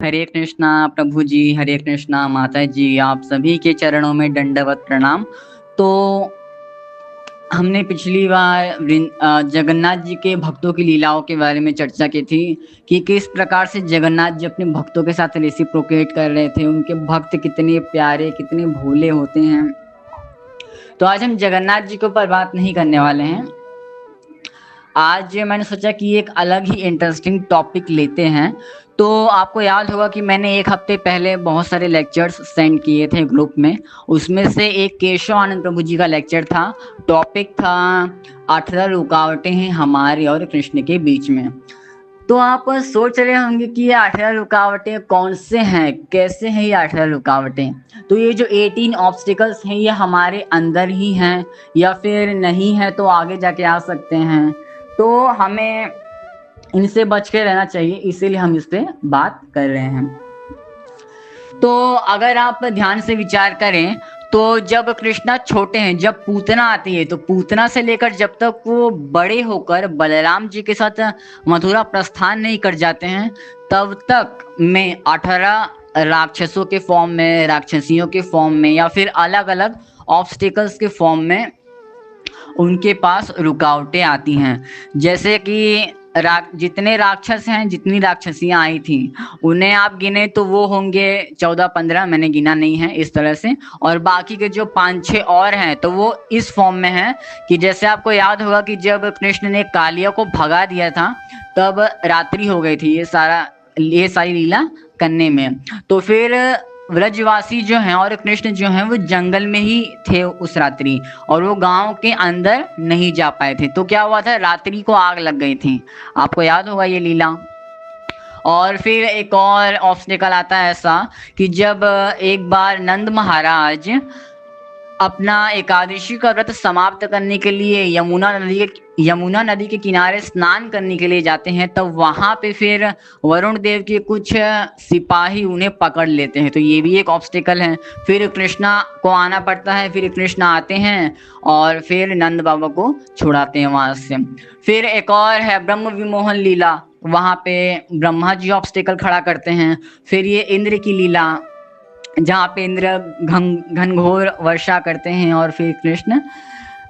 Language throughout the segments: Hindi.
हरे कृष्णा प्रभु जी, हरे कृष्णा माता जी, आप सभी के चरणों में दंडवत प्रणाम। तो हमने पिछली बार जगन्नाथ जी के भक्तों की लीलाओं के बारे में चर्चा की थी कि किस प्रकार से जगन्नाथ जी अपने भक्तों के साथ रेसिप्रोकेट कर रहे थे। उनके भक्त कितने प्यारे, कितने भोले होते हैं। तो आज हम जगन्नाथ जी के ऊपर बात नहीं करने वाले हैं। आज मैंने सोचा कि एक अलग ही इंटरेस्टिंग टॉपिक लेते हैं। तो आपको याद होगा कि मैंने एक हफ्ते पहले बहुत सारे लेक्चर्स सेंड किए थे ग्रुप में। उसमें से एक केशव आनंद प्रभु जी का लेक्चर था। टॉपिक था 18 रुकावटें हैं हमारे और कृष्ण के बीच में। तो आप सोच रहे होंगे कि ये 18 रुकावटें कौन से हैं, कैसे हैं ये 18 रुकावटें। तो ये जो 18 ऑब्स्टिकल्स हैं ये हमारे अंदर ही हैं या फिर नहीं है तो आगे जाके आ सकते हैं। तो हमें इनसे बच के रहना चाहिए, इसीलिए हम इस पे बात कर रहे हैं। तो अगर आप ध्यान से विचार करें तो जब कृष्णा छोटे हैं, जब पूतना आती है, तो पूतना से लेकर जब तक वो बड़े होकर बलराम जी के साथ मथुरा प्रस्थान नहीं कर जाते हैं, तब तक में 18 राक्षसों के फॉर्म में, राक्षसियों के फॉर्म में या फिर अलग अलग ऑब्स्टिकल्स के फॉर्म में उनके पास रुकावटें आती हैं। जैसे कि जितने राक्षस हैं, जितनी राक्षसियां आई थी, उन्हें आप गिने तो वो होंगे 14-15, मैंने गिना नहीं है इस तरह से। और बाकी के जो 5-6 और हैं तो वो इस फॉर्म में हैं कि जैसे आपको याद होगा कि जब कृष्ण ने कालिया को भगा दिया था तब रात्रि हो गई थी ये सारी लीला करने में। तो फिर व्रजवासी जो हैं और कृष्ण जो हैं वो जंगल में ही थे उस रात्रि, और वो गांव के अंदर नहीं जा पाए थे। तो क्या हुआ था, रात्रि को आग लग गई थी। आपको याद होगा ये लीला। और फिर एक और ऑब्स्टिकल आता है ऐसा कि जब एक बार नंद महाराज अपना एकादशी का व्रत समाप्त करने के लिए यमुना नदी के किनारे स्नान करने के लिए जाते हैं, तब वहां पे फिर वरुण देव के कुछ सिपाही उन्हें पकड़ लेते हैं। तो ये भी एक ऑब्स्टिकल है। फिर कृष्णा को आना पड़ता है, फिर कृष्णा आते हैं और फिर नंद बाबा को छुड़ाते हैं वहां से। फिर एक और है ब्रह्म विमोहन लीला, वहां पे ब्रह्मा जी ऑब्स्टिकल खड़ा करते हैं। फिर ये इंद्र की लीला, जहाँ पे इंद्र घनघोर वर्षा करते हैं और फिर कृष्ण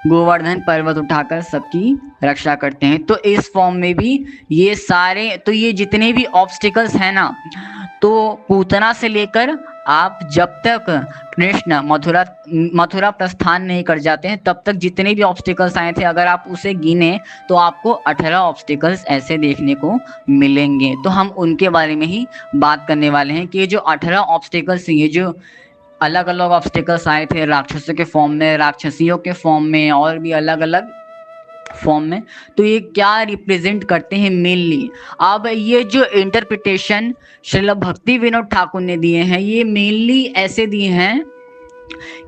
गोवर्धन पर्वत उठाकर सबकी रक्षा करते हैं। तो इस फॉर्म में भी ये सारे, तो ये जितने भी ऑब्स्टिकल्स हैं ना, तो पूतना से लेकर आप जब तक कृष्ण मथुरा प्रस्थान नहीं कर जाते हैं तब तक जितने भी ऑब्स्टिकल्स आए थे, अगर आप उसे गिने तो आपको 18 ऑब्स्टिकल्स ऐसे देखने को मिलेंगे। तो हम उनके बारे में ही बात करने वाले हैं कि ये जो 18 ऑब्स्टिकल्स, ये जो अलग अलग ऑब्स्टिकल्स आए थे राक्षसों के फॉर्म में, राक्षसियों के फॉर्म में और भी अलग अलग फॉर्म में, तो ये क्या रिप्रेजेंट करते हैं मेनली। अब ये जो इंटरप्रिटेशन श्रील भक्ति विनोद ठाकुर ने दिए हैं, ये मेनली ऐसे दिए हैं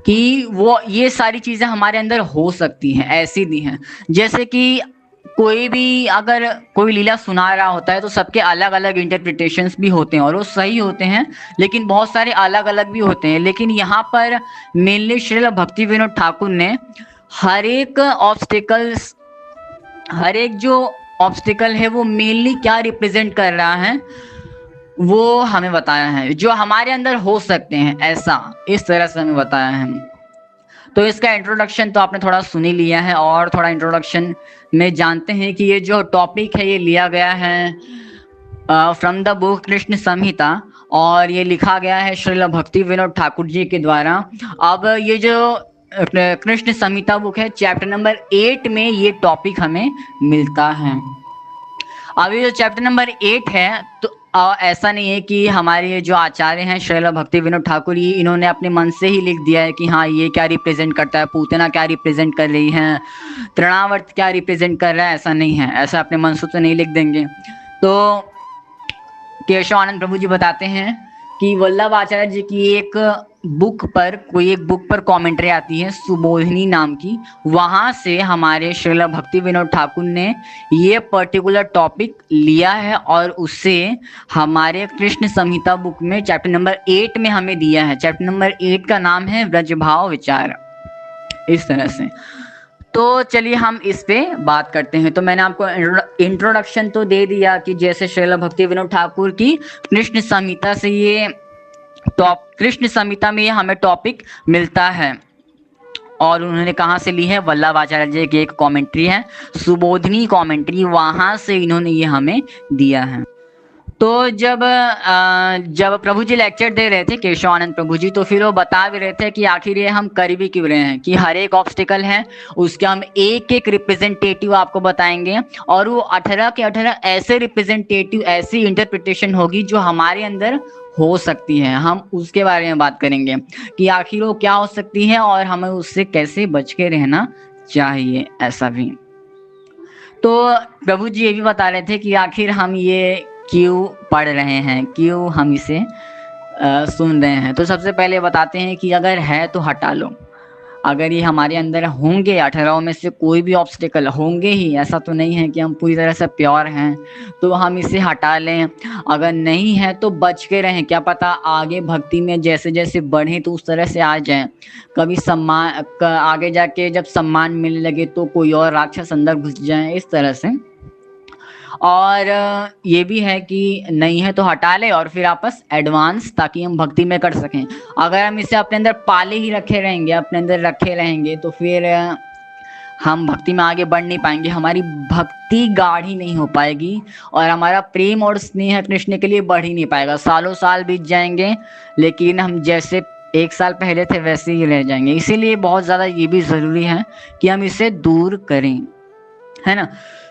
कि वो ये सारी चीजें हमारे अंदर हो सकती हैं, ऐसी दी हैं। जैसे कि कोई भी अगर कोई लीला सुना रहा होता है तो सबके अलग अलग इंटरप्रिटेशंस भी होते हैं और वो सही होते हैं, लेकिन बहुत सारे अलग अलग भी होते हैं। लेकिन यहाँ पर मेनली श्रील भक्ति विनोद ठाकुर ने हर एक जो ऑब्स्टिकल है वो मेनली क्या रिप्रेजेंट कर रहा है वो हमें बताया है, जो हमारे अंदर हो सकते हैं, ऐसा इस तरह से हमें बताया है। तो इसका इंट्रोडक्शन तो आपने थोड़ा सुन ही लिया है, और थोड़ा इंट्रोडक्शन में जानते हैं कि ये जो टॉपिक है ये लिया गया है फ्रॉम द बुक कृष्ण संहिता, और ये लिखा गया है श्रील भक्ति विनोद ठाकुर जी के द्वारा। अब ये जो कृष्ण संहिता बुक है, चैप्टर नंबर 8 में ये टॉपिक हमें मिलता है। अब ये जो चैप्टर नंबर 8 है, तो ऐसा नहीं है कि हमारे जो आचार्य हैं श्रील भक्ति विनोद ठाकुर, ये इन्होंने अपने मन से ही लिख दिया है कि हाँ ये क्या रिप्रेजेंट करता है, पूतना क्या रिप्रेजेंट कर रही है, तृणावर्त क्या रिप्रेजेंट कर रहा है, ऐसा नहीं है। ऐसा अपने मन से तो नहीं लिख देंगे। तो केशव आनंद प्रभु जी बताते हैं कि वल्लभ आचार्य जी की एक बुक पर कमेंट्री आती है सुबोधिनी नाम की, वहां से हमारे श्रील भक्ति विनोद ठाकुर ने ये पर्टिकुलर टॉपिक लिया है और उससे हमारे कृष्ण संहिता बुक में चैप्टर नंबर 8 में हमें दिया है। चैप्टर नंबर 8 का नाम है व्रजभाव विचार, इस तरह से। तो चलिए हम इस पे बात करते हैं। तो मैंने आपको इंट्रोडक्शन तो दे दिया कि जैसे श्रील भक्ति विनोद ठाकुर की कृष्ण संहिता से ये कृष्ण संहिता में ये हमें टॉपिक मिलता है और उन्होंने कहाँ से ली है, वल्लभाचार्य जी की एक कमेंट्री है, सुबोधनी कमेंट्री, वहां से इन्होंने ये हमें दिया है। तो जब प्रभु जी लेक्चर दे रहे थे, केशवानंद प्रभु जी, तो फिर वो बता भी रहे थे कि आखिर ये हम कर भी क्यों रहे हैं, कि हर एक ऑब्स्टिकल है उसके हम एक एक रिप्रेजेंटेटिव आपको बताएंगे और वो 18 के 18 ऐसे रिप्रेजेंटेटिव, ऐसी इंटरप्रिटेशन होगी जो हमारे अंदर हो सकती है। हम उसके बारे में बात करेंगे कि आखिर वो क्या हो सकती है और हमें उससे कैसे बच के रहना चाहिए। ऐसा भी तो प्रभु जी ये भी बता रहे थे कि आखिर हम ये क्यों पढ़ रहे हैं, क्यों हम इसे सुन रहे हैं। तो सबसे पहले बताते हैं कि अगर है तो हटा लो। अगर ये हमारे अंदर होंगे, 18 में से कोई भी ऑब्स्टिकल होंगे ही, ऐसा तो नहीं है कि हम पूरी तरह से प्योर हैं, तो हम इसे हटा लें। अगर नहीं है तो बच के रहें, क्या पता आगे भक्ति में जैसे जैसे बढ़ें तो उस तरह से आ जाएं। कभी सम्मान आगे जाके जब सम्मान मिलने लगे तो कोई और राक्षस अंदर घुस जाए, इस तरह से। और ये भी है कि नहीं है तो हटा ले और फिर आपस एडवांस, ताकि हम भक्ति में कर सकें। अगर हम इसे अपने अंदर पाले ही रखे रहेंगे, अपने अंदर रखे रहेंगे, तो फिर हम भक्ति में आगे बढ़ नहीं पाएंगे, हमारी भक्ति गाढ़ी नहीं हो पाएगी और हमारा प्रेम और स्नेह कृष्ण के लिए बढ़ ही नहीं पाएगा। सालों साल बीत जाएंगे लेकिन हम जैसे 1 साल पहले थे वैसे ही रह जाएंगे। इसीलिए बहुत ज़्यादा ये भी ज़रूरी है कि हम इसे दूर करें, है ना।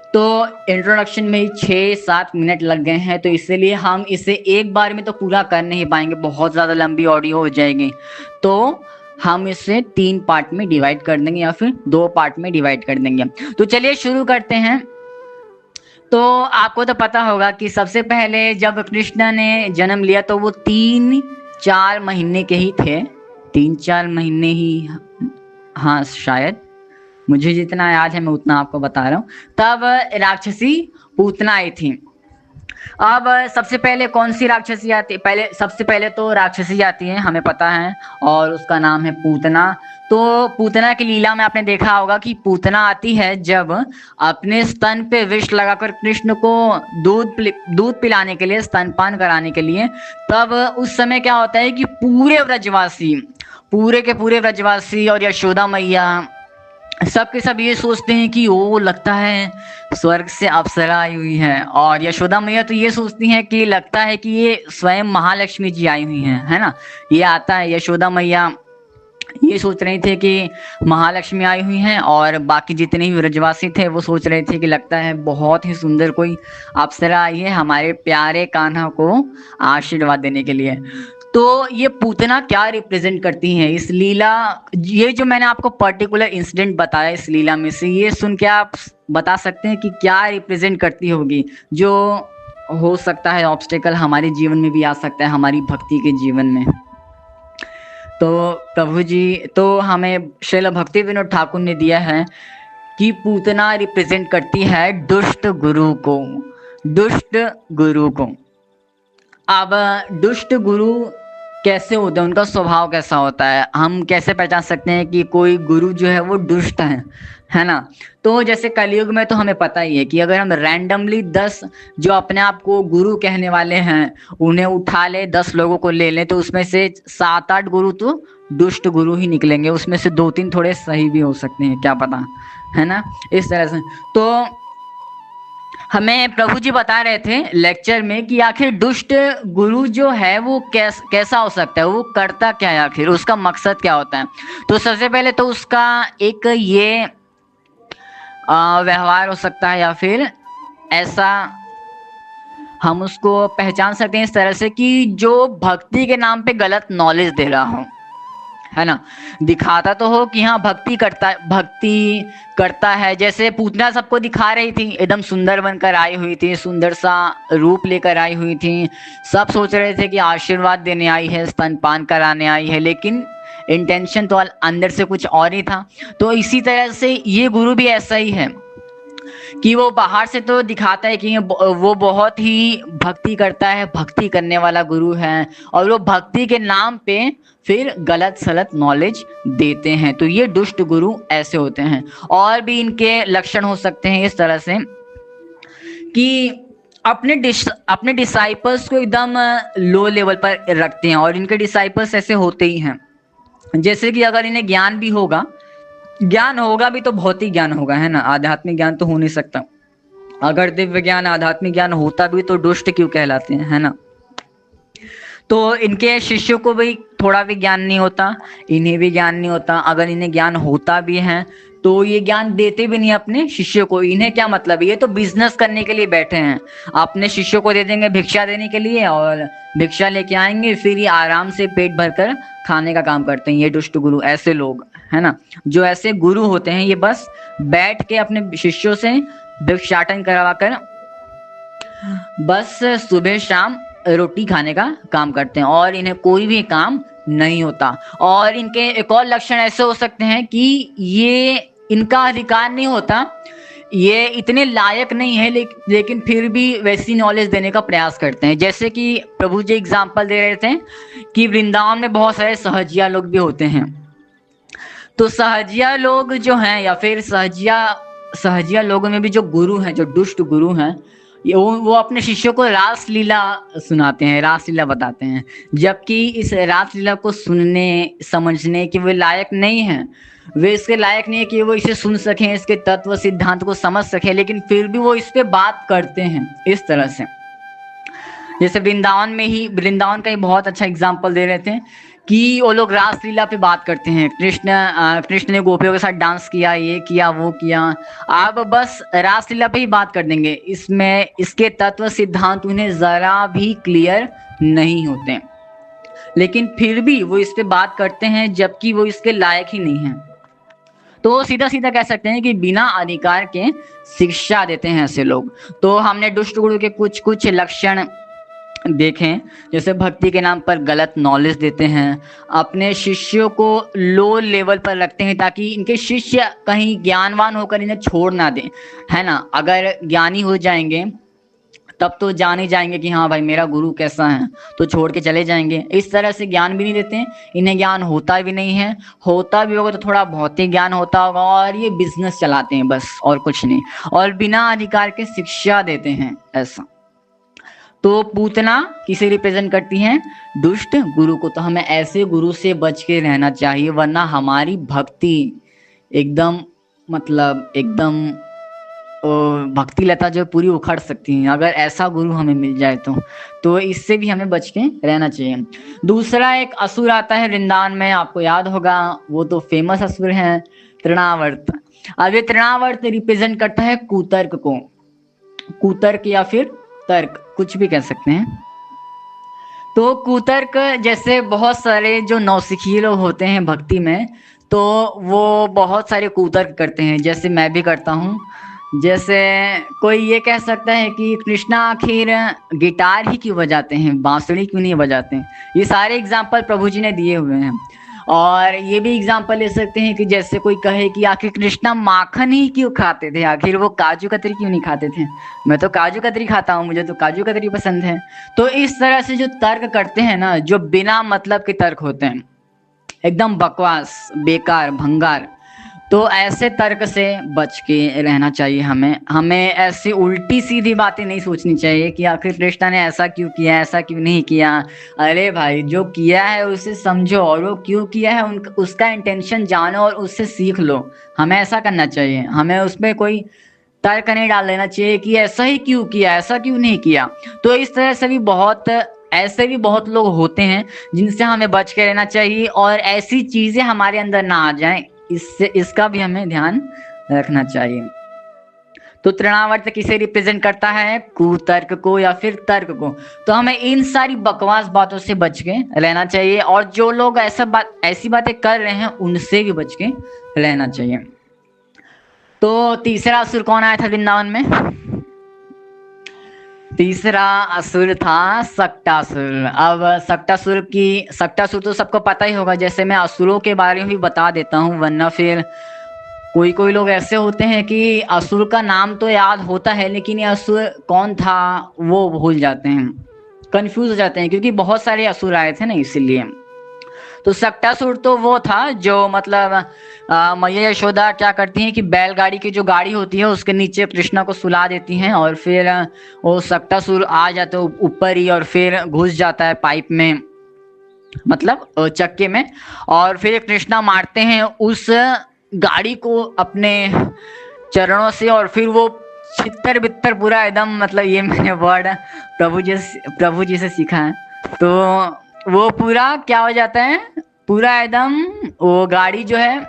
तो इंट्रोडक्शन में ही 6-7 मिनट लग गए हैं, तो इसलिए हम इसे एक बार में तो पूरा कर नहीं पाएंगे, बहुत ज़्यादा लंबी ऑडियो हो जाएगी। तो हम इसे 3 पार्ट में डिवाइड कर देंगे या फिर 2 पार्ट में डिवाइड कर देंगे। तो चलिए शुरू करते हैं। तो आपको तो पता होगा कि सबसे पहले जब कृष्ण ने जन्म लिया तो वो 3-4 महीने के ही थे, 3-4 महीने ही, हाँ शायद, मुझे जितना याद है मैं उतना आपको बता रहा हूँ। तब राक्षसी पूतना आई थी। अब सबसे पहले कौन सी राक्षसी आती है? सबसे पहले तो राक्षसी आती है, हमें पता है, और उसका नाम है पूतना। तो पूतना की लीला में आपने देखा होगा कि पूतना आती है जब अपने स्तन पे विष लगाकर कृष्ण को दूध पिलाने के लिए, स्तनपान कराने के लिए। तब उस समय क्या होता है कि पूरे के पूरे व्रजवासी और यशोदा मैया सब के सब ये सोचते हैं कि वो लगता है स्वर्ग से अप्सरा आई हुई है, और यशोदा मैया तो ये सोचती हैं कि लगता है कि ये स्वयं महालक्ष्मी जी आई हुई हैं, है ना। ये आता है, यशोदा मैया ये सोच रही थे कि महालक्ष्मी आई हुई हैं, और बाकी जितने भी व्रजवासी थे वो सोच रहे थे कि लगता है बहुत ही सुंदर कोई अप्सरा आई है हमारे प्यारे कान्हा को आशीर्वाद देने के लिए। तो ये पूतना क्या रिप्रेजेंट करती हैं इस लीला, ये जो मैंने आपको पर्टिकुलर इंसिडेंट बताया इस लीला में से, ये सुन के आप बता सकते हैं कि क्या रिप्रेजेंट करती होगी, जो हो सकता है ऑब्स्टेकल हमारे जीवन में भी आ सकता है, हमारी भक्ति के जीवन में। तो प्रभु जी तो हमें श्रील भक्ति विनोद ठाकुर ने दिया है कि पूतना रिप्रेजेंट करती है दुष्ट गुरु को, दुष्ट गुरु को। अब दुष्ट गुरु कैसे होते हैं, उनका स्वभाव कैसा होता है, हम कैसे पहचान सकते हैं कि कोई गुरु जो है वो दुष्ट है ना। तो जैसे कलयुग में तो हमें पता ही है कि अगर हम रैंडमली 10 जो अपने आप को गुरु कहने वाले हैं उन्हें उठा ले, 10 लोगों को ले लें, तो उसमें से 7-8 गुरु तो दुष्ट गुरु ही निकलेंगे, उसमें से 2-3 थोड़े सही भी हो सकते हैं, क्या पता, है ना, इस तरह से। तो हमें प्रभु जी बता रहे थे लेक्चर में कि आखिर दुष्ट गुरु जो है वो कैसा हो सकता है, वो करता क्या है, आखिर उसका मकसद क्या होता है। तो सबसे पहले तो उसका एक ये व्यवहार हो सकता है, या फिर ऐसा हम उसको पहचान सकते हैं इस तरह से कि जो भक्ति के नाम पे गलत नॉलेज दे रहा हो, है ना। दिखाता तो हो कि हाँ भक्ति करता है, जैसे पूतना सबको दिखा रही थी, एकदम सुंदर बनकर आई हुई थी, सुंदर सा रूप लेकर आई हुई थी, सब सोच रहे थे कि आशीर्वाद देने आई है, स्तनपान कराने आई है, लेकिन इंटेंशन तो अंदर से कुछ और ही था। तो इसी तरह से ये गुरु भी ऐसा ही है, कि वो बाहर से तो दिखाता है कि वो बहुत ही भक्ति करता है, भक्ति करने वाला गुरु है, और वो भक्ति के नाम पे फिर गलत सलत नॉलेज देते हैं। तो ये दुष्ट गुरु ऐसे होते हैं। और भी इनके लक्षण हो सकते हैं इस तरह से कि अपने डिसाइपल्स को एकदम लो लेवल पर रखते हैं, और इनके डिसाइपल्स ऐसे होते ही हैं। जैसे कि अगर इन्हें ज्ञान होगा भी तो भौतिक ज्ञान होगा, है ना, आध्यात्मिक ज्ञान तो हो नहीं सकता। अगर दिव्य ज्ञान आध्यात्मिक ज्ञान होता भी तो दुष्ट क्यों कहलाते हैं, है ना। तो इनके शिष्यों को भी थोड़ा भी ज्ञान नहीं होता, इन्हें भी ज्ञान नहीं होता। अगर इन्हें ज्ञान होता भी है तो ये ज्ञान देते भी नहीं अपने शिष्यों को। इन्हें क्या मतलब है, ये तो बिजनेस करने के लिए बैठे हैं। अपने शिष्यों को दे देंगे भिक्षा देने के लिए, और भिक्षा लेके आएंगे, फिर ये आराम से पेट भरकर खाने का काम करते हैं। ये दुष्ट गुरु ऐसे लोग, है ना, जो ऐसे गुरु होते हैं, ये बस बैठ के अपने शिष्यों से भिक्षाटन करवाकर बस सुबह शाम रोटी खाने का काम करते हैं, और इन्हें कोई भी काम नहीं होता। और इनके एक और लक्षण ऐसे हो सकते हैं कि ये इनका अधिकार नहीं होता, ये इतने लायक नहीं है, लेकिन फिर भी वैसी नॉलेज देने का प्रयास करते हैं। जैसे कि प्रभु जी एग्जाम्पल दे रहे थे कि वृंदावन में बहुत सारे सहजिया लोग भी होते हैं। तो सहजिया लोग जो हैं, या फिर सहजिया लोगों में भी जो गुरु हैं, जो दुष्ट गुरु हैं, वो अपने शिष्यों को रास लीला सुनाते हैं, रास लीला बताते हैं, जबकि इस रास लीला को सुनने समझने के वे लायक नहीं हैं। वे इसके लायक नहीं है कि वो इसे सुन सकें, इसके तत्व सिद्धांत को समझ सकें, लेकिन फिर भी वो इस पे बात करते हैं इस तरह से। जैसे वृंदावन का ही बहुत अच्छा एग्जाम्पल दे रहे थे कि वो लोग रासलीला पे बात करते हैं। कृष्ण ने गोपियों के साथ डांस किया, ये किया, वो किया। आप बस रासलीला पे ही बात कर देंगे, इसमें इसके तत्व सिद्धांत उन्हें जरा भी क्लियर नहीं होते, लेकिन फिर भी वो इस पे बात करते हैं, जबकि वो इसके लायक ही नहीं है। तो सीधा सीधा कह सकते हैं कि बिना अधिकार के शिक्षा देते हैं ऐसे लोग। तो हमने दुष्ट गुरु के कुछ लक्षण देखें, जैसे भक्ति के नाम पर गलत नॉलेज देते हैं, अपने शिष्यों को लो लेवल पर रखते हैं ताकि इनके शिष्य कहीं ज्ञानवान होकर इन्हें छोड़ ना दें, है ना। अगर ज्ञानी हो जाएंगे तब तो जान ही जाएंगे कि हाँ भाई मेरा गुरु कैसा है, तो छोड़ के चले जाएंगे। इस तरह से ज्ञान भी नहीं देते हैं, इन्हें ज्ञान होता भी नहीं है, होता भी होगा तो थोड़ा भौतिक ज्ञान होता होगा, और ये बिजनेस चलाते हैं बस, और कुछ नहीं, और बिना अधिकार के शिक्षा देते हैं ऐसा। तो पूतना किसे रिप्रेजेंट करती हैं, दुष्ट गुरु को। तो हमें ऐसे गुरु से बच के रहना चाहिए, वरना हमारी भक्ति एकदम भक्ति लता जो पूरी उखड़ सकती है, अगर ऐसा गुरु हमें मिल जाए तो इससे भी हमें बच के रहना चाहिए। दूसरा एक असुर आता है वृंदावन में, आपको याद होगा, वो तो फेमस असुर है, तृणावर्त। अब ये तृणावर्त रिप्रेजेंट करता है कुतर्क को, कुतर्क या फिर तर्क, कुछ भी कह सकते हैं। तो कुतर्क जैसे बहुत सारे जो नौसिखिए लोग होते हैं भक्ति में, तो वो बहुत सारे कुतर्क करते हैं, जैसे मैं भी करता हूँ। जैसे कोई ये कह सकता है कि कृष्णा आखिर गिटार ही क्यों बजाते हैं, बांसुरी क्यों नहीं बजाते हैं। ये सारे एग्जाम्पल प्रभु जी ने दिए हुए हैं। और ये भी एग्जाम्पल ले सकते हैं कि जैसे कोई कहे कि आखिर कृष्णा माखन ही क्यों खाते थे, आखिर वो काजू कतरी क्यों नहीं खाते थे। मैं तो काजू कतरी खाता हूँ, मुझे तो काजू कतरी पसंद है। तो इस तरह से जो तर्क करते हैं ना, जो बिना मतलब के तर्क होते हैं, एकदम बकवास, बेकार, भंगार, तो ऐसे तर्क से बच के रहना चाहिए। हमें ऐसी उल्टी सीधी बातें नहीं सोचनी चाहिए कि आखिर कृष्णा ने ऐसा क्यों किया, ऐसा क्यों नहीं किया। अरे भाई, जो किया है उसे समझो, और वो क्यों किया है उसका इंटेंशन जानो और उससे सीख लो। हमें ऐसा करना चाहिए, हमें उसमें कोई तर्क नहीं डाल देना चाहिए कि ऐसा ही क्यों किया, ऐसा क्यों नहीं किया। तो इस तरह से भी ऐसे भी बहुत लोग होते हैं जिनसे हमें बच के रहना चाहिए, और ऐसी चीजें हमारे अंदर ना आ जाएं, इसका भी हमें ध्यान रखना चाहिए। तो तृणावर्त किसे रिप्रेजेंट करता है, कुतर्क को या फिर तर्क को। तो हमें इन सारी बकवास बातों से बच के रहना चाहिए, और जो लोग ऐसी बातें कर रहे हैं उनसे भी बच के रहना चाहिए। तो तीसरा असुर कौन आया था वृंदावन में, तीसरा असुर था सक्टासुर। अब सक्टासुर तो सबको पता ही होगा, जैसे मैं असुरों के बारे में भी बता देता हूँ, वरना फिर कोई कोई लोग ऐसे होते हैं कि असुर का नाम तो याद होता है लेकिन ये असुर कौन था वो भूल जाते हैं, कंफ्यूज हो जाते हैं, क्योंकि बहुत सारे असुर आए थे ना इसीलिए। तो सक्टासुर तो वो था जो मतलब मैया यशोदा क्या करती हैं कि बैलगाड़ी की जो गाड़ी होती है उसके नीचे कृष्णा को सुला देती हैं और फिर वो सक्टासुर आ जाता है ऊपर ही और फिर घुस जाता है पाइप में, मतलब चक्के में, और फिर कृष्णा मारते हैं उस गाड़ी को अपने चरणों से और फिर वो छितर बितर पूरा एकदम, मतलब ये मैंने वर्ड प्रभु जी से सीखा है, तो वो पूरा क्या हो जाता है, पूरा एकदम वो गाड़ी जो है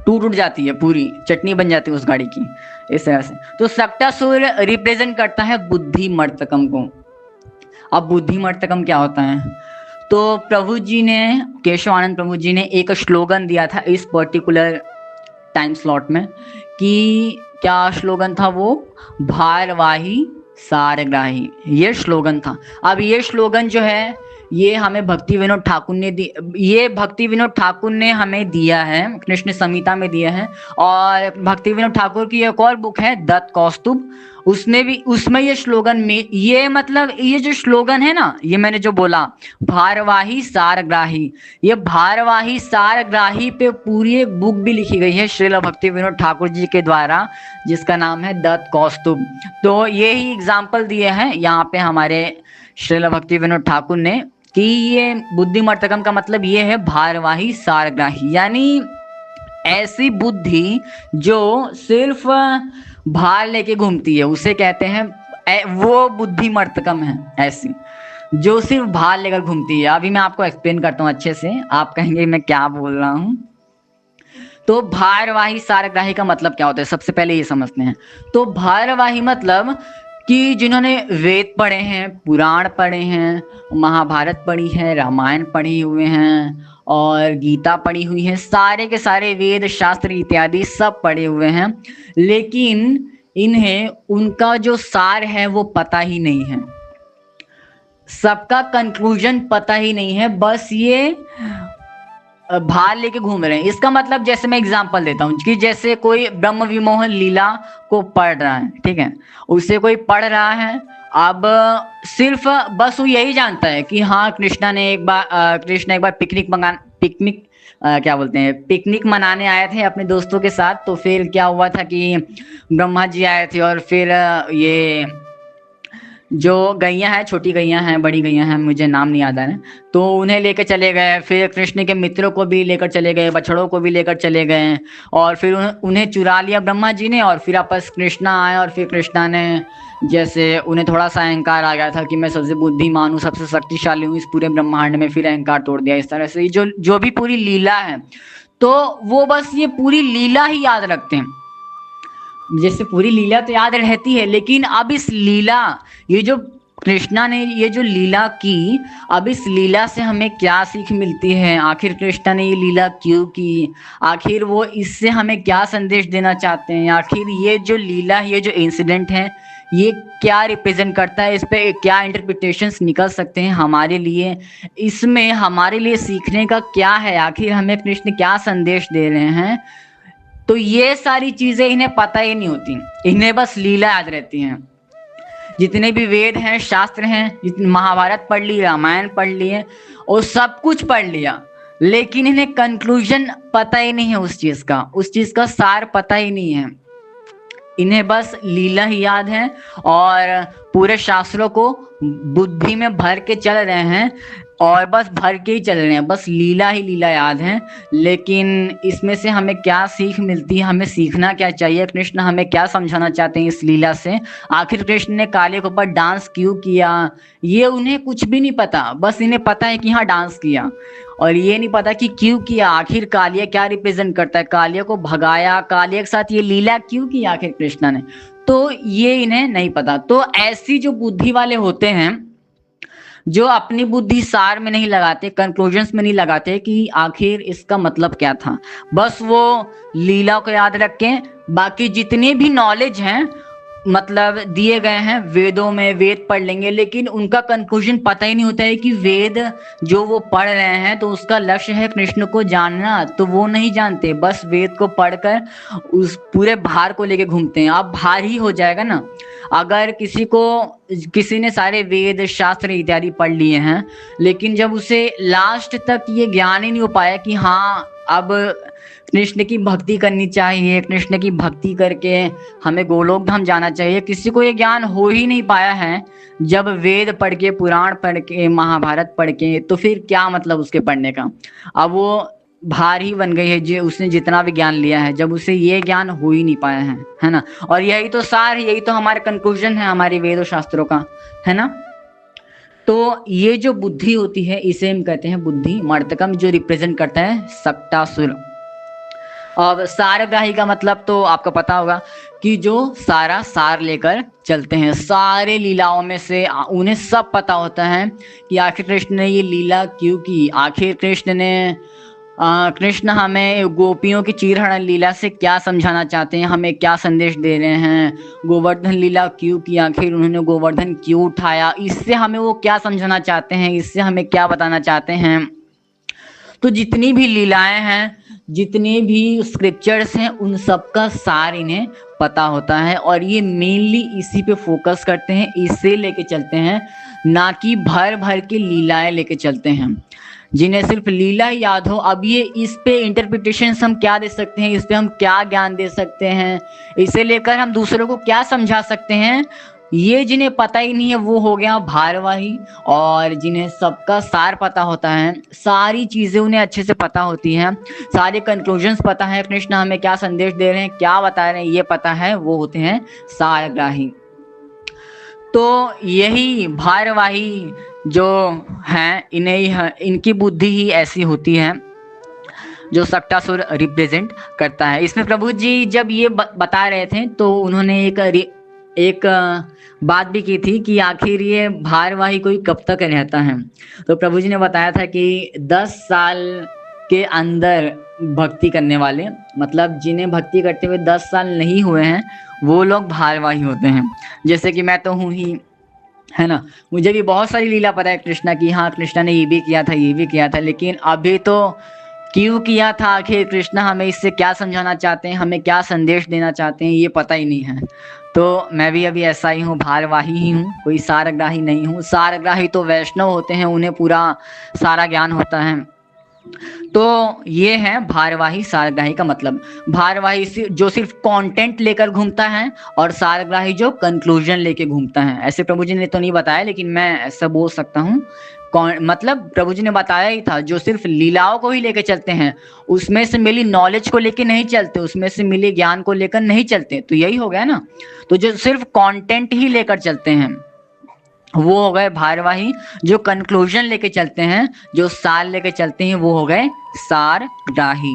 टूट जाती है, पूरी चटनी बन जाती है उस गाड़ी की, इस तरह से। तो सक्टासुर रिप्रेजेंट करता है बुद्धि मर्तकम को। अब बुद्धि मर्तकम क्या होता है, तो प्रभु जी ने, केशव आनंद प्रभु जी ने एक स्लोगन दिया था इस पर्टिकुलर टाइम स्लॉट में, कि क्या स्लोगन था वो, भारवाही सारग्राही, ये स्लोगन था। अब ये स्लोगन जो है ये हमें भक्ति विनोद ठाकुर ने ये भक्ति विनोद ठाकुर ने हमें दिया है, कृष्ण संहिता में दिया है। और भक्ति विनोद ठाकुर की एक और बुक है दत्त कौस्तुभ, उसने भी, उसमें ये स्लोगन में, ये मतलब ये जो स्लोगन है ना, ये मैंने जो बोला भारवाही सारग्राही, ये भारवाही सारग्राही पे पूरी एक बुक भी लिखी गई है श्रील भक्ति विनोद ठाकुर जी के द्वारा, जिसका नाम है दत्त कौस्तुभ। तो ये ही एग्जाम्पल दिए हैं यहाँ पे हमारे श्रील भक्ति विनोद ठाकुर ने कि ये बुद्धि मर्तकम का मतलब ये है भारवाही सारग्राही, यानी ऐसी बुद्धि जो सिर्फ भार लेके घूमती है उसे कहते हैं, वो बुद्धि मर्तकम है, ऐसी जो सिर्फ भार लेकर घूमती है। अभी मैं आपको एक्सप्लेन करता हूँ अच्छे से, आप कहेंगे मैं क्या बोल रहा हूँ। तो भारवाही सारग्राही का मतलब क्या होता है, सबसे पहले ये समझते हैं। तो भारवाही मतलब कि जिन्होंने वेद पढ़े हैं, पुराण पढ़े हैं, महाभारत पढ़ी है, रामायण पढ़ी हुए हैं और गीता पढ़ी हुई है, सारे के सारे वेद शास्त्र इत्यादि सब पढ़े हुए हैं, लेकिन इन्हें उनका जो सार है वो पता ही नहीं है, सबका कंक्लूजन पता ही नहीं है, बस ये भार लेके घूम रहे हैं। इसका मतलब जैसे मैं एग्जांपल देता हूँ कि जैसे कोई ब्रह्म विमोहन लीला को पढ़ रहा है, ठीक है, उसे कोई पढ़ रहा है, अब सिर्फ बस वो यही जानता है कि हाँ कृष्णा एक बार पिकनिक क्या बोलते हैं, पिकनिक मनाने आए थे अपने दोस्तों के साथ। तो फिर क्या हुआ था कि ब्रह्मा जी आए थे और फिर ये जो गैया है, छोटी गैया हैं, बड़ी गैया हैं, मुझे नाम नहीं याद आ रहा है, तो उन्हें लेकर चले गए, फिर कृष्ण के मित्रों को भी लेकर चले गए, बछड़ों को भी लेकर चले गए और फिर उन्हें चुरा लिया ब्रह्मा जी ने। और फिर आपस कृष्णा आए और फिर कृष्णा ने, जैसे उन्हें थोड़ा सा अहंकार आ गया था कि मैं सबसे बुद्धिमान हूँ, सबसे शक्तिशाली हूँ इस पूरे ब्रह्मांड में, फिर अहंकार तोड़ दिया। इस तरह से जो भी पूरी लीला है, तो वो बस ये पूरी लीला ही याद रखते हैं। जैसे पूरी लीला तो याद रहती है, लेकिन अब इस लीला, ये जो कृष्णा ने ये जो लीला की, अब इस लीला से हमें क्या सीख मिलती है, आखिर कृष्णा ने ये लीला क्यों की, आखिर वो इससे हमें क्या संदेश देना चाहते हैं, आखिर ये जो लीला, ये जो इंसिडेंट है, ये क्या रिप्रेजेंट करता है, इस पे क्या इंटरप्रिटेशंस निकल सकते हैं हमारे लिए, इसमें हमारे लिए सीखने का क्या है, आखिर हमें कृष्ण क्या संदेश दे रहे हैं। तो ये सारी चीजें इन्हें पता ही नहीं होती, इन्हें बस लीला याद रहती हैं। जितने भी वेद हैं, शास्त्र हैं, जितने महाभारत पढ़ ली, रामायण पढ़ लिए और सब कुछ पढ़ लिया, लेकिन इन्हें कंक्लूजन पता ही नहीं है, उस चीज का सार पता ही नहीं है। इन्हें बस लीला ही याद है और पूरे शास्त्रों को बुद्धि में भर के चल रहे हैं और बस भर के ही चल रहे हैं, बस लीला ही लीला याद है। लेकिन इसमें से हमें क्या सीख मिलती है, हमें सीखना क्या चाहिए, कृष्ण हमें क्या समझाना चाहते हैं इस लीला से, आखिर कृष्ण ने कालिया के ऊपर डांस क्यों किया, ये उन्हें कुछ भी नहीं पता। बस इन्हें पता है कि हाँ डांस किया, और ये नहीं पता कि क्यों किया, आखिर कालिया क्या रिप्रेजेंट करता है, कालिया को भगाया, कालिया के साथ ये लीला क्यों की आखिर कृष्ण ने, तो ये इन्हें नहीं पता। तो ऐसी जो बुद्धि वाले होते हैं, जो अपनी बुद्धि सार में नहीं लगाते, कंक्लूजन्स में नहीं लगाते कि आखिर इसका मतलब क्या था, बस वो लीला को याद रखें, बाकी जितने भी नॉलेज हैं मतलब दिए गए हैं वेदों में, वेद पढ़ लेंगे, लेकिन उनका कंक्लूजन पता ही नहीं होता है कि वेद जो वो पढ़ रहे हैं तो उसका लक्ष्य है कृष्ण को जानना, तो वो नहीं जानते, बस वेद को पढ़कर उस पूरे भार को लेके घूमते हैं। अब भार ही हो जाएगा ना अगर किसी ने सारे वेद शास्त्र इत्यादि पढ़ लिए हैं, लेकिन जब उसे लास्ट तक ये ज्ञान ही नहीं हो पाया कि हाँ अब कृष्ण की भक्ति करनी चाहिए, कृष्ण की भक्ति करके हमें गोलोक धाम जाना चाहिए, किसी को ये ज्ञान हो ही नहीं पाया है जब वेद पढ़ के, पुराण पढ़ के, महाभारत पढ़ के, तो फिर क्या मतलब उसके पढ़ने का। अब वो भार ही बन गई है जो उसने जितना भी ज्ञान लिया है, जब उसे ये ज्ञान हो ही नहीं पाया है ना। और यही तो सार है, यही तो हमारे कंक्लूजन है हमारे वेदों शास्त्रों का, है ना। तो ये जो बुद्धि होती है इसे हम कहते हैं बुद्धि मर्तकम, जो रिप्रेजेंट करता है सक्टासुर। अब सारग्राही का मतलब तो आपको पता होगा कि जो सारा सार लेकर चलते हैं, सारे लीलाओं में से उन्हें सब पता होता है कि आखिर कृष्ण ने ये लीला क्यों की, आखिर कृष्ण हमें गोपियों की चीरहरण लीला से क्या समझाना चाहते हैं, हमें क्या संदेश दे रहे हैं, गोवर्धन लीला क्यों की, आखिर उन्होंने गोवर्धन क्यों उठाया, इससे हमें वो क्या समझाना चाहते हैं, इससे हमें क्या बताना चाहते हैं। तो जितनी भी लीलाएं हैं, जितने भी स्क्रिप्चर्स हैं, उन सब का सार इन्हें पता होता है और ये मेनली इसी पे फोकस करते हैं, इसे लेके चलते हैं, ना कि भर भर के लीलाएं लेके चलते हैं जिन्हें सिर्फ लीला ही याद हो। अब ये इस पे इंटरप्रिटेशन हम क्या दे सकते हैं, इस पे हम क्या ज्ञान दे सकते हैं, इसे लेकर हम दूसरों को क्या समझा सकते हैं, ये जिन्हें पता ही नहीं है वो हो गया भारवाही। और जिन्हें सबका सार पता होता है, सारी चीज़ें उन्हें अच्छे से पता होती हैं, सारे कंक्लूजन्स पता है, कृष्ण हमें क्या संदेश दे रहे हैं, क्या बता रहे हैं, ये पता है, वो होते हैं सारग्राही। तो यही भारवाही जो हैं इनकी बुद्धि ही ऐसी होती है जो सक्टासुर रिप्रेजेंट करता है। इसमें प्रभु जी जब ये बता रहे थे तो उन्होंने एक बात भी की थी कि आखिर ये भारवाही कोई कब तक रहता है। तो प्रभु जी ने बताया था कि 10 साल के अंदर भक्ति करने वाले, मतलब जिन्हें भक्ति करते हुए 10 साल नहीं हुए हैं, वो लोग भारवाही होते हैं। जैसे कि मैं तो हूँ ही, है ना, मुझे भी बहुत सारी लीला पता है कृष्णा की, हाँ कृष्णा ने ये भी किया था, ये भी किया था, लेकिन अभी तो क्यों किया था, आखिर कृष्णा हमें इससे क्या समझाना चाहते हैं, हमें क्या संदेश देना चाहते हैं, ये पता ही नहीं है। तो मैं भी अभी ऐसा ही हूँ, भारवाही ही हूँ, कोई सारग्राही नहीं हूँ। सारग्राही तो वैष्णव होते हैं, उन्हें पूरा सारा ज्ञान होता है। तो ये है भारवाही सारग्राही का मतलब। भारवाही जो सिर्फ कंटेंट लेकर घूमता है और सारग्राही जो कंक्लूजन लेके घूमता है। ऐसे प्रभु जी ने तो नहीं बताया, लेकिन मैं ऐसा बोल सकता हूँ। मतलब प्रभु जी ने बताया ही था, जो सिर्फ लीलाओं को ही लेके चलते हैं, उसमें से मिली नॉलेज को लेके नहीं चलते, उसमें से मिले ज्ञान को लेकर नहीं चलते, तो यही हो गया ना। तो जो सिर्फ कंटेंट ही लेकर चलते हैं वो हो गए भारवाही, जो कंक्लूजन लेके चलते हैं, जो सार लेके चलते हैं, वो हो गए सारग्राही।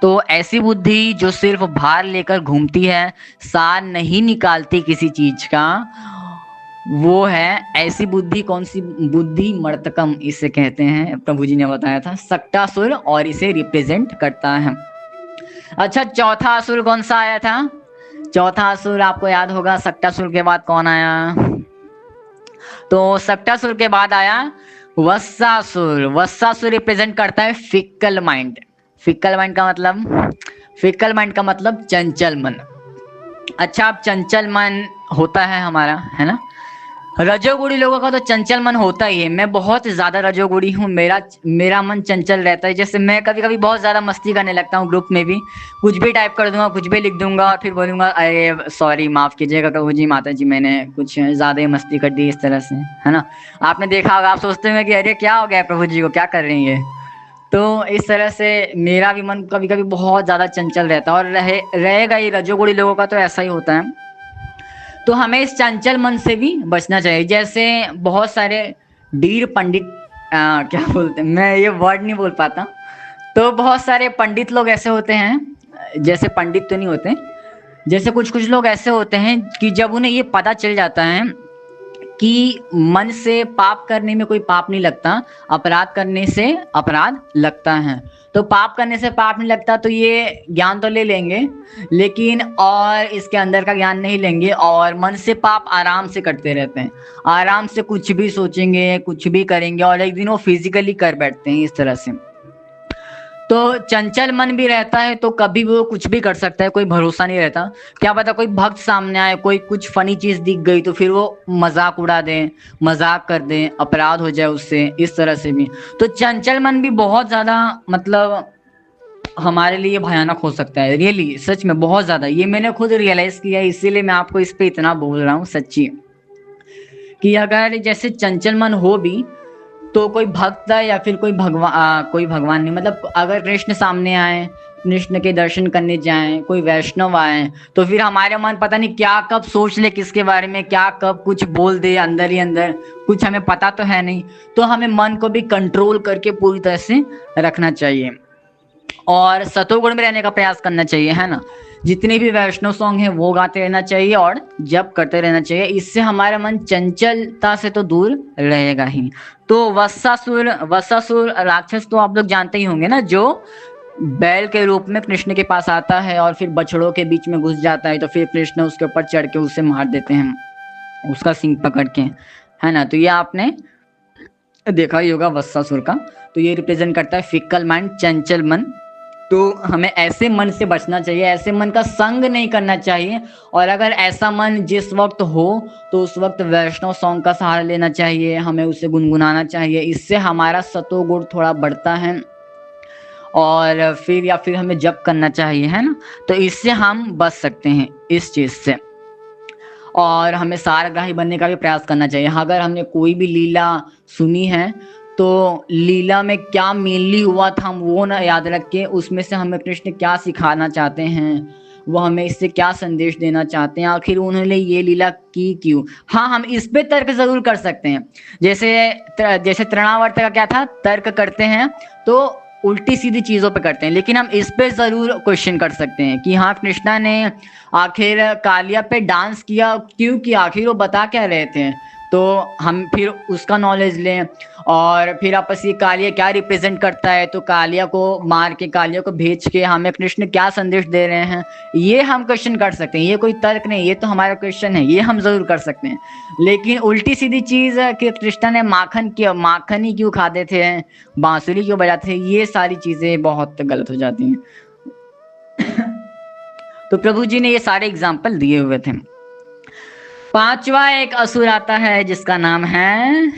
तो ऐसी बुद्धि जो सिर्फ भार लेकर घूमती है, सार नहीं निकालती किसी चीज का, वो है ऐसी बुद्धि। कौन सी बुद्धि? मर्तकम इसे कहते हैं, प्रभु जी ने बताया था, सक्टासुर, और इसे रिप्रेजेंट करता है। अच्छा, चौथा असुर कौन सा आया था? चौथा असुर आपको याद होगा, सक्टासुर के बाद कौन आया? तो सक्टासुर के बाद आया वत्सासुर। वत्सासुर रिप्रेजेंट करता है फिक्कल माइंड। फिक्कल माइंड का मतलब, फिक्कल माइंड का मतलब चंचल मन। अच्छा, अब चंचल मन होता है हमारा, है ना। रजोगुणी लोगों का तो चंचल मन होता ही है। मैं बहुत ज्यादा रजोगुणी हूँ, मेरा मन चंचल रहता है। जैसे मैं कभी कभी बहुत ज्यादा मस्ती करने लगता हूँ, ग्रुप में भी कुछ भी टाइप कर दूंगा, कुछ भी लिख दूंगा और फिर बोलूंगा अरे सॉरी, माफ कीजिएगा प्रभु जी, माता जी, मैंने कुछ ज्यादा ही मस्ती कर दी, इस तरह से, है ना। आपने देखा होगा, आप सोचते होंगे कि अरे क्या हो गया प्रभु जी को, क्या कर रही है। तो इस तरह से मेरा भी मन कभी कभी बहुत ज्यादा चंचल रहता है, और रहेगा ही। रजोगुणी लोगों का तो ऐसा ही होता है। तो हमें इस चंचल मन से भी बचना चाहिए। जैसे बहुत सारे वीर पंडित, क्या बोलते हैं, मैं ये वर्ड नहीं बोल पाता। तो बहुत सारे पंडित लोग ऐसे होते हैं, जैसे पंडित तो नहीं होते, जैसे कुछ कुछ लोग ऐसे होते हैं कि जब उन्हें ये पता चल जाता है कि मन से पाप करने में कोई पाप नहीं लगता, अपराध करने से अपराध लगता है। तो पाप करने से पाप नहीं लगता, तो ये ज्ञान तो ले लेंगे, लेकिन और इसके अंदर का ज्ञान नहीं लेंगे, और मन से पाप आराम से करते रहते हैं, आराम से कुछ भी सोचेंगे, कुछ भी करेंगे, और एक दिन वो फिजिकली कर बैठते हैं इस तरह से। तो चंचल मन भी रहता है तो कभी वो कुछ भी कर सकता है, कोई भरोसा नहीं रहता। क्या पता कोई भक्त सामने आए, कोई कुछ फनी चीज दिख गई तो फिर वो मजाक उड़ा दे, मजाक कर दे, अपराध हो जाए उससे, इस तरह से भी। तो चंचल मन भी बहुत ज्यादा मतलब हमारे लिए भयानक हो सकता है, रियली सच में बहुत ज्यादा। ये मैंने खुद रियलाइज किया है, इसीलिए मैं आपको इस पे इतना बोल रहा हूँ सच्ची, कि अगर जैसे चंचल मन हो भी तो कोई भक्त या फिर कोई भगवान नहीं, मतलब अगर कृष्ण सामने आए, कृष्ण के दर्शन करने जाएं, कोई वैष्णव आए, तो फिर हमारे मन पता नहीं क्या कब सोच ले किसके बारे में, क्या कब कुछ बोल दे अंदर ही अंदर, कुछ हमें पता तो है नहीं। तो हमें मन को भी कंट्रोल करके पूरी तरह से रखना चाहिए और सतोगुण में रहने का प्रयास करना चाहिए, है ना। जितने भी वैष्णव सॉन्ग हैं वो गाते रहना चाहिए और जप करते रहना चाहिए, इससे हमारा मन चंचलता से तो दूर रहेगा ही। तो वत्सासुर राक्षस तो आप लोग जानते ही होंगे ना, जो बैल के रूप में कृष्ण के पास आता है और फिर बछड़ों के बीच में घुस जाता है, तो फिर कृष्ण उसके ऊपर चढ़ के उसे मार देते हैं, उसका सिंग पकड़ के, है ना। तो ये आपने देखा ही होगा वत्सासुर का। तो ये रिप्रेजेंट करता है फिक्कल माइंड, चंचल मन। तो हमें ऐसे मन से बचना चाहिए, ऐसे मन का संग नहीं करना चाहिए। और अगर ऐसा मन जिस वक्त हो तो उस वक्त वैष्णव सॉन्ग का सहारा लेना चाहिए, हमें उसे गुनगुनाना चाहिए, इससे हमारा सतोगुण थोड़ा बढ़ता है। और फिर हमें जप करना चाहिए, है ना। तो इससे हम बच सकते हैं इस चीज से। और हमें सारग्राही बनने का भी प्रयास करना चाहिए। अगर हमने कोई भी लीला सुनी है तो लीला में क्या मेनली हुआ था हम वो ना याद रख के उसमें से हमें कृष्ण क्या सिखाना चाहते हैं, वो हमें इससे क्या संदेश देना चाहते हैं, आखिर उन्होंने ये लीला की क्यों। हाँ, हम इस पे तर्क जरूर कर सकते हैं। जैसे तृणावर्त का क्या था, तर्क करते हैं तो उल्टी सीधी चीजों पे करते हैं, लेकिन हम इस पे जरूर क्वेश्चन कर सकते हैं कि हाँ, कृष्णा ने आखिर कालिया पे डांस किया क्यों किया, आखिर वो बता क्या रहे थे। तो हम फिर उसका नॉलेज लें, और फिर आपस ये कालिया क्या रिप्रेजेंट करता है, तो कालिया को मार के, कालिया को भेज के हमें कृष्ण क्या संदेश दे रहे हैं, ये हम क्वेश्चन कर सकते हैं। ये कोई तर्क नहीं, ये तो हमारा क्वेश्चन है, ये हम जरूर कर सकते हैं। लेकिन उल्टी सीधी चीज कि कृष्णा ने माखन ही क्यों खाते थे, बांसुरी क्यों बजाते थे, ये सारी चीजें बहुत गलत हो जाती हैं। तो प्रभु जी ने ये सारे एग्जाम्पल दिए हुए थे। पांचवा एक असुर आता है जिसका नाम है,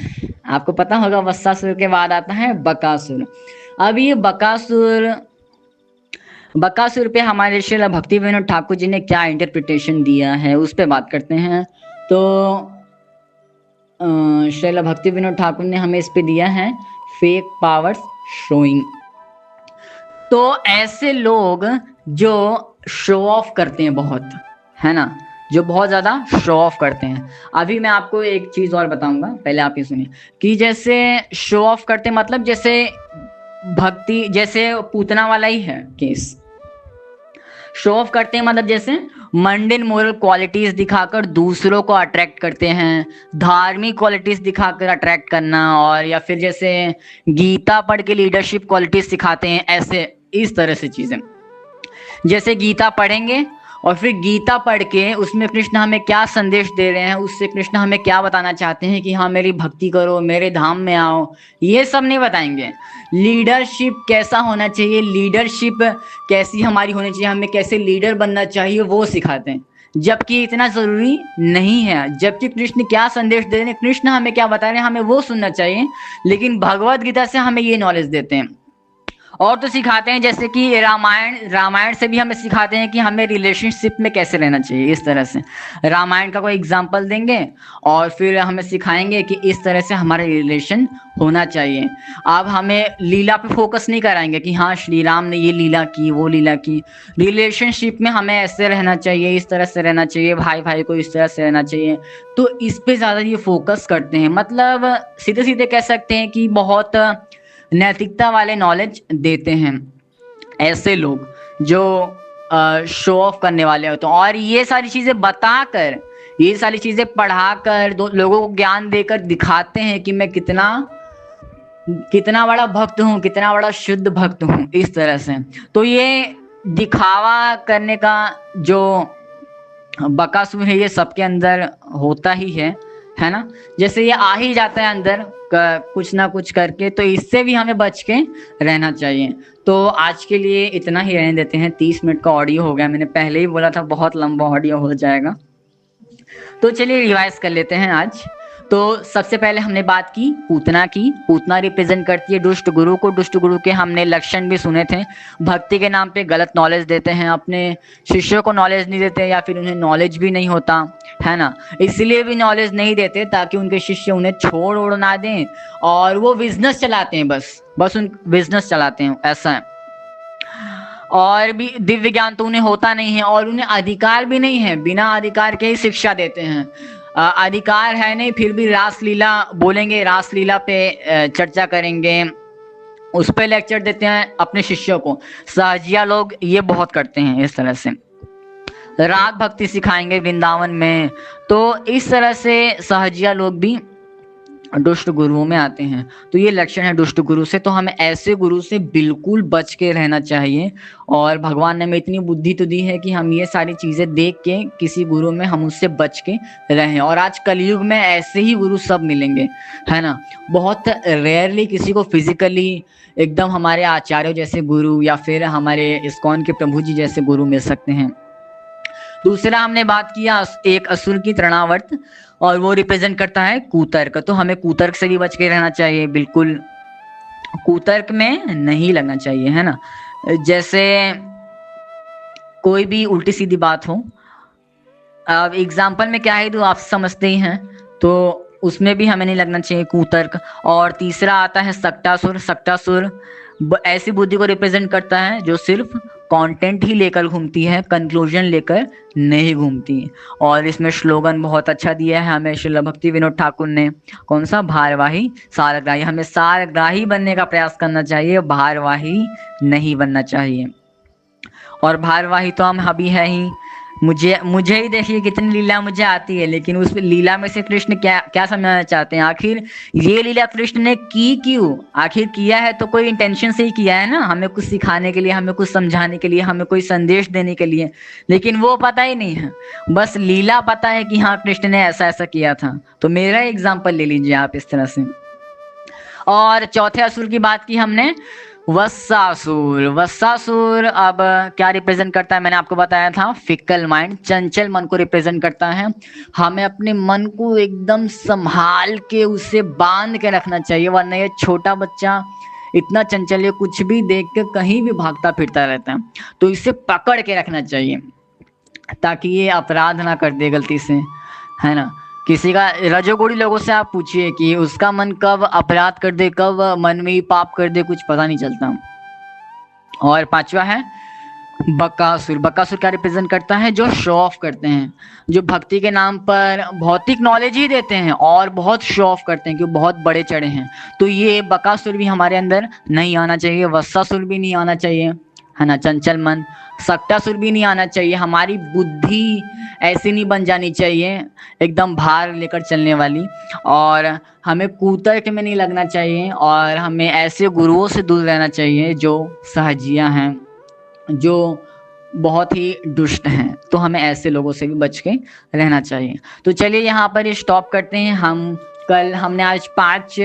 आपको पता होगा, वत्सासुर के बाद आता है बकासुर। अब ये बकासुर पे हमारे श्रील भक्ति विनोद ठाकुर जी ने क्या इंटरप्रिटेशन दिया है उस पे बात करते हैं। तो श्रील भक्ति विनोद ठाकुर ने हमें इस पे दिया है फेक पावर्स शोइंग। तो ऐसे लोग जो शो ऑफ करते हैं बहुत, है ना, जो बहुत ज्यादा शो ऑफ करते हैं। अभी मैं आपको एक चीज और बताऊंगा, पहले आप ये सुनिए कि जैसे शो ऑफ करते मतलब जैसे भक्ति, जैसे पूतना वाला ही है केस। शो ऑफ करते हैं मतलब जैसे मंडेन मोरल क्वालिटीज दिखाकर दूसरों को अट्रैक्ट करते हैं, धार्मिक क्वालिटीज दिखाकर अट्रैक्ट करना, और या फिर जैसे गीता पढ़ के लीडरशिप क्वालिटीज सिखाते हैं, ऐसे इस तरह से चीजें। जैसे गीता पढ़ेंगे और फिर गीता पढ़ के उसमें कृष्ण हमें क्या संदेश दे रहे हैं, उससे कृष्ण हमें क्या बताना चाहते हैं कि हाँ, मेरी भक्ति करो, मेरे धाम में आओ, ये सब नहीं बताएंगे। लीडरशिप कैसा होना चाहिए, लीडरशिप कैसी हमारी होनी चाहिए, हमें कैसे लीडर बनना चाहिए, वो सिखाते हैं, जबकि इतना जरूरी नहीं है। जबकि कृष्ण क्या संदेश दे रहे हैं, कृष्ण हमें क्या बता रहे हैं, हमें वो सुनना चाहिए। लेकिन भगवत गीता से हमें ये नॉलेज देते हैं। और तो सिखाते हैं जैसे कि रामायण से भी हमें सिखाते हैं कि हमें रिलेशनशिप में कैसे रहना चाहिए, इस तरह से रामायण का कोई एग्जाम्पल देंगे और फिर हमें सिखाएंगे कि इस तरह से हमारा रिलेशन होना चाहिए। अब हमें लीला पे फोकस नहीं कराएंगे कि हाँ, श्री राम ने ये लीला की, वो लीला की। रिलेशनशिप में हमें ऐसे रहना चाहिए, इस तरह से रहना चाहिए, भाई भाई को इस तरह से रहना चाहिए। तो इस पे ज्यादा ये फोकस करते हैं, मतलब सीधे सीधे कह सकते हैं कि बहुत नैतिकता वाले नॉलेज देते हैं ऐसे लोग जो शो ऑफ करने वाले होते हैं। और ये सारी चीजें बताकर ये सारी चीजें पढ़ाकर लोगों को ज्ञान देकर दिखाते हैं कि मैं कितना कितना बड़ा भक्त हूँ, कितना बड़ा शुद्ध भक्त हूँ, इस तरह से। तो ये दिखावा करने का जो बकासुर है ये सबके अंदर होता ही है ना। जैसे ये आ ही जाता है अंदर कुछ ना कुछ करके, तो इससे भी हमें बच के रहना चाहिए। तो आज के लिए इतना ही रहने देते हैं। 30 मिनट का ऑडियो हो गया, मैंने पहले ही बोला था बहुत लंबा ऑडियो हो जाएगा। तो चलिए रिवाइज कर लेते हैं आज। तो सबसे पहले हमने बात की पूतना की। पूतना रिप्रेजेंट करती है दुष्ट गुरु को। दुष्ट गुरु के हमने लक्षण भी सुने थे। भक्ति के नाम पे गलत नॉलेज देते हैं, अपने शिष्यों को नॉलेज नहीं देते, या फिर उन्हें नॉलेज भी नहीं होता है ना। इसलिए भी नॉलेज नहीं देते ताकि उनके शिष्य उन्हें छोड़ ओड़ ना दें, और वो बिजनेस चलाते हैं, बस उन बिजनेस चलाते हैं, ऐसा है। और भी दिव्य ज्ञान तो उन्हें होता नहीं है, और उन्हें अधिकार भी नहीं है, बिना अधिकार के ही शिक्षा देते हैं। अधिकार है नहीं, फिर भी रासलीला बोलेंगे, रासलीला पे चर्चा करेंगे, उस पे लेक्चर देते हैं अपने शिष्यों को। सहजिया लोग ये बहुत करते हैं इस तरह से। राग भक्ति सिखाएंगे वृंदावन में। तो इस तरह से सहजिया लोग भी दुष्ट गुरुओं में आते हैं। तो ये लक्षण है दुष्ट गुरु से। तो हमें ऐसे गुरु से बिल्कुल बच के रहना चाहिए। और भगवान ने हमें इतनी बुद्धि तो दी है कि हम ये सारी चीजें देख के किसी गुरु में हम उससे बच के रहें। और आज कलयुग में ऐसे ही गुरु सब मिलेंगे, है ना। बहुत रेयरली किसी को फिजिकली एकदम हमारे आचार्यों जैसे गुरु या फिर हमारे इस्कॉन के प्रभु जी जैसे गुरु मिल सकते हैं। दूसरा हमने बात किया एक असुर की तृणावर्त, और वो रिप्रेजेंट करता है कुतर्क। तो हमें कुतर्क से भी बच के रहना चाहिए, बिल्कुल कुतर्क में नहीं लगना चाहिए, है ना। जैसे कोई भी उल्टी सीधी बात हो, अब एग्जाम्पल में क्या है तो आप समझते ही हैं, तो उसमें भी हमें नहीं लगना चाहिए कुतर्क। और तीसरा आता है सक्टासुर। सक्टासुर ऐसी बुद्धि को रिप्रेजेंट करता है जो सिर्फ कंटेंट ही लेकर घूमती है, कंक्लूजन लेकर नहीं घूमती। और इसमें स्लोगन बहुत अच्छा दिया है हमें श्रील भक्ति विनोद ठाकुर ने। कौन सा? भारवाही सारग्राही। हमें सारग्राही बनने का प्रयास करना चाहिए, भारवाही नहीं बनना चाहिए। और भारवाही तो हम अभी है ही। मुझे ही देखिए कितनी लीला मुझे आती है, लेकिन उस लीला में से कृष्ण क्या समझाना चाहते हैं? आखिर ये लीला कृष्ण ने की क्यों? आखिर किया है तो कोई इंटेंशन से ही किया है ना, हमें कुछ सिखाने के लिए, हमें कुछ समझाने के लिए, हमें कोई संदेश देने के लिए। लेकिन वो पता ही नहीं है, बस लीला पता है कि हाँ कृष्ण ने ऐसा ऐसा किया था। तो मेरा एग्जाम्पल ले लीजिए आप इस तरह से। और चौथे असुर की बात की हमने, वत्सासुर। वत्सासुर अब क्या रिप्रेजेंट करता है? मैंने आपको बताया था फिकल माइंड, चंचल मन को रिप्रेजेंट करता है। हमें अपने मन को एकदम संभाल के उसे बांध के रखना चाहिए, वरना ये छोटा बच्चा इतना चंचल है, कुछ भी देख के कहीं भी भागता फिरता रहता है। तो इसे पकड़ के रखना चाहिए ताकि ये अपराध ना कर दे गलती से, है ना। किसी का रजोगुणी लोगों से आप पूछिए कि उसका मन कब अपराध कर दे, कब मन में पाप कर दे, कुछ पता नहीं चलता। और पांचवा है बकासुर। बकासुर क्या रिप्रेजेंट करता है? जो शो ऑफ करते हैं, जो भक्ति के नाम पर भौतिक नॉलेज ही देते हैं और बहुत शो ऑफ करते हैं कि बहुत बड़े चढ़े हैं। तो ये बकासुर भी हमारे अंदर नहीं आना चाहिए, वत्सासुर भी नहीं आना चाहिए, है ना, चंचल मन। सक्टासुर भी नहीं आना चाहिए। हमारी बुद्धि ऐसी नहीं बन जानी चाहिए एकदम भार लेकर चलने वाली। और हमें कुतर्क में नहीं लगना चाहिए, और हमें ऐसे गुरुओं से दूर रहना चाहिए जो सहजिया हैं, जो बहुत ही दुष्ट हैं। तो हमें ऐसे लोगों से भी बच के रहना चाहिए। तो चलिए यहाँ पर स्टॉप करते हैं। हमने आज 5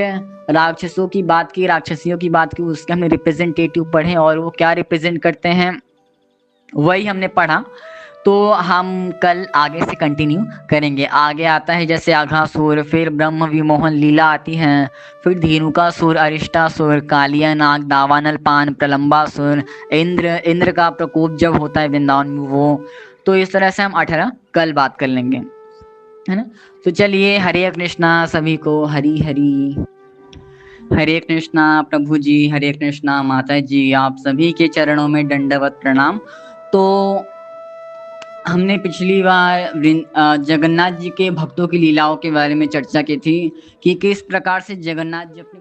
राक्षसों की बात की, राक्षसियों की बात की, उसके हमने रिप्रेजेंटेटिव पढ़े और वो क्या रिप्रेजेंट करते हैं वही हमने पढ़ा। तो हम कल आगे से कंटिन्यू करेंगे। आगे आता है जैसे अघासुर, फिर ब्रह्म विमोहन लीला आती है, फिर धेनुकासुर, अरिष्टासुर, कालिया नाग, दावानल पान, प्रलंबासुर, इंद्र का प्रकोप जब होता है वृंदावन में वो। तो इस तरह से हम 18 कल बात कर लेंगे, है ना। तो चलिए, हरे कृष्णा सभी को, हरी हरी। हरे कृष्णा प्रभु जी, हरे कृष्णा माता जी, आप सभी के चरणों में दंडवत प्रणाम। तो हमने पिछली बार जगन्नाथ जी के भक्तों की लीलाओं के बारे में चर्चा की थी कि किस प्रकार से जगन्नाथ जी अपने